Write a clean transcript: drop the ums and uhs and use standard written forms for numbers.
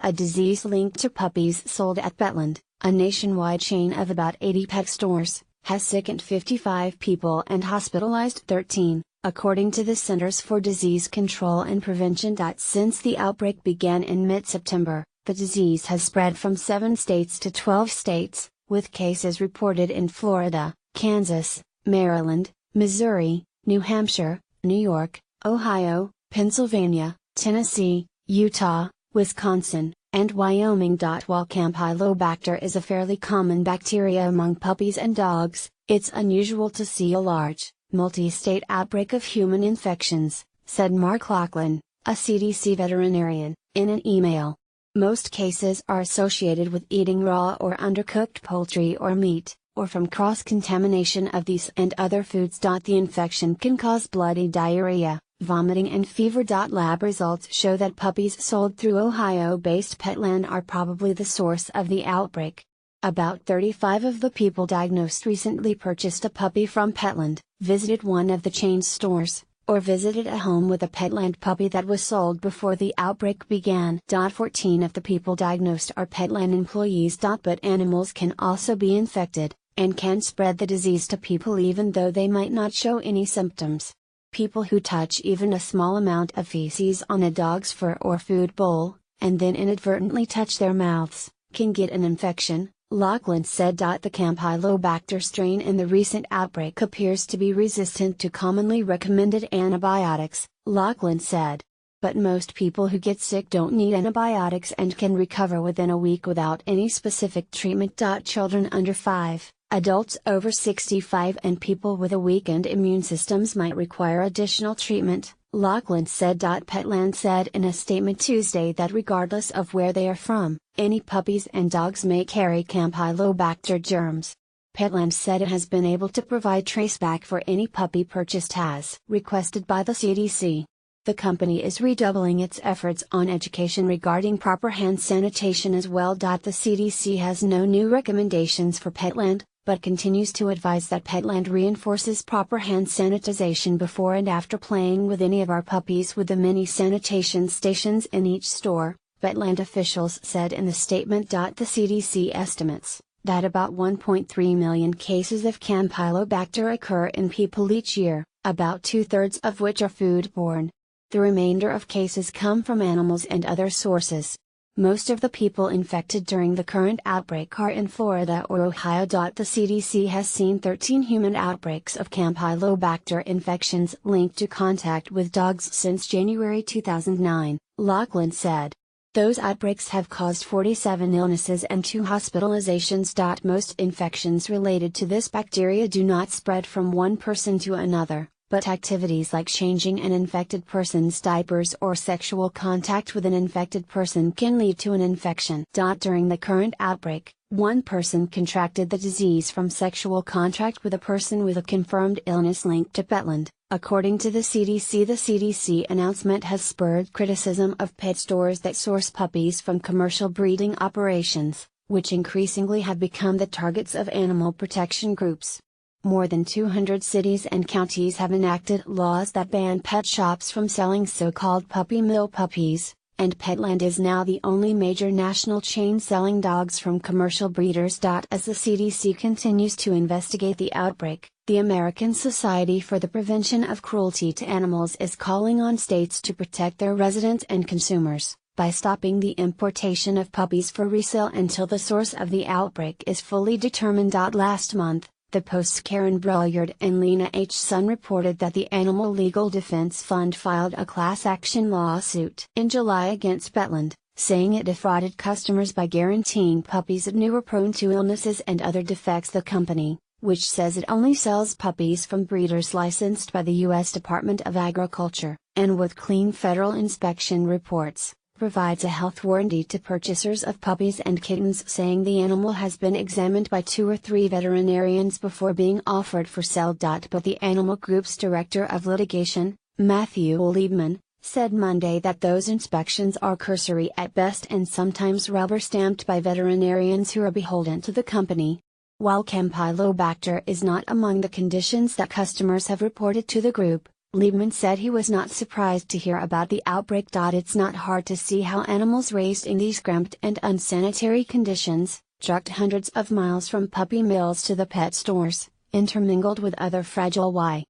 a disease linked to puppies sold at Petland, a nationwide chain of about 80 pet stores, has sickened 55 people and hospitalized 13, according to the Centers for Disease Control and Prevention. Since the outbreak began in mid-September, the disease has spread from 7 states to 12 states, with cases reported in Florida, Kansas, Maryland, Missouri, New Hampshire, New York, Ohio, Pennsylvania, Tennessee, Utah, Wisconsin, and Wyoming. While Campylobacter is a fairly common bacteria among puppies and dogs, it's unusual to see a large, multi-state outbreak of human infections, said Mark Laughlin, a CDC veterinarian, in an email. Most cases are associated with eating raw or undercooked poultry or meat, or from cross-contamination of these and other foods. The infection can cause bloody diarrhea, vomiting and fever. Lab results show that puppies sold through Ohio-based Petland are probably the source of the outbreak. About 35 of the people diagnosed recently purchased a puppy from Petland, visited one of the chain's stores, or visited a home with a Petland puppy that was sold before the outbreak began. 14 of the people diagnosed are Petland employees. But animals can also be infected, and can spread the disease to people even though they might not show any symptoms. People who touch even a small amount of feces on a dog's fur or food bowl, and then inadvertently touch their mouths, can get an infection, Laughlin said. The Campylobacter strain in the recent outbreak appears to be resistant to commonly recommended antibiotics, Laughlin said. But most people who get sick don't need antibiotics and can recover within a week without any specific treatment. Children under 5, adults over 65 and people with a weakened immune systems might require additional treatment, Laughlin said. Petland said in a statement Tuesday that regardless of where they are from, any puppies and dogs may carry Campylobacter germs. Petland said it has been able to provide traceback for any puppy purchased as requested by the CDC. The company is redoubling its efforts on education regarding proper hand sanitation as well. The CDC has no new recommendations for Petland, but continues to advise that Petland reinforces proper hand sanitization before and after playing with any of our puppies with the mini sanitation stations in each store, Petland officials said in the statement. The CDC estimates that about 1.3 million cases of Campylobacter occur in people each year, about 2/3 of which are foodborne. The remainder of cases come from animals and other sources. Most of the people infected during the current outbreak are in Florida or Ohio. The CDC has seen 13 human outbreaks of Campylobacter infections linked to contact with dogs since January 2009, Laughlin said. Those outbreaks have caused 47 illnesses and 2 hospitalizations. Most infections related to this bacteria do not spread from one person to another, but activities like changing an infected person's diapers or sexual contact with an infected person can lead to an infection. During the current outbreak, one person contracted the disease from sexual contact with a person with a confirmed illness linked to Petland, according to the CDC. The CDC announcement has spurred criticism of pet stores that source puppies from commercial breeding operations, which increasingly have become the targets of animal protection groups. More than 200 cities and counties have enacted laws that ban pet shops from selling so-called puppy mill puppies, and Petland is now the only major national chain selling dogs from commercial breeders. As the CDC continues to investigate the outbreak, the American Society for the Prevention of Cruelty to Animals is calling on states to protect their residents and consumers by stopping the importation of puppies for resale until the source of the outbreak is fully determined. Last month, the Post's Karen Brouillard and Lena H. Sun reported that the Animal Legal Defense Fund filed a class action lawsuit in July against Petland, saying it defrauded customers by guaranteeing puppies it knew were prone to illnesses and other defects. The company, which says it only sells puppies from breeders licensed by the U.S. Department of Agriculture, and with clean federal inspection reports, provides a health warranty to purchasers of puppies and kittens, saying the animal has been examined by 2 or 3 veterinarians before being offered for sale. But the animal group's director of litigation, Matthew Liebman, said Monday that those inspections are cursory at best and sometimes rubber-stamped by veterinarians who are beholden to the company. While Campylobacter is not among the conditions that customers have reported to the group, Liebman said he was not surprised to hear about the outbreak. It's not hard to see how animals raised in these cramped and unsanitary conditions, trucked hundreds of miles from puppy mills to the pet stores, intermingled with other fragile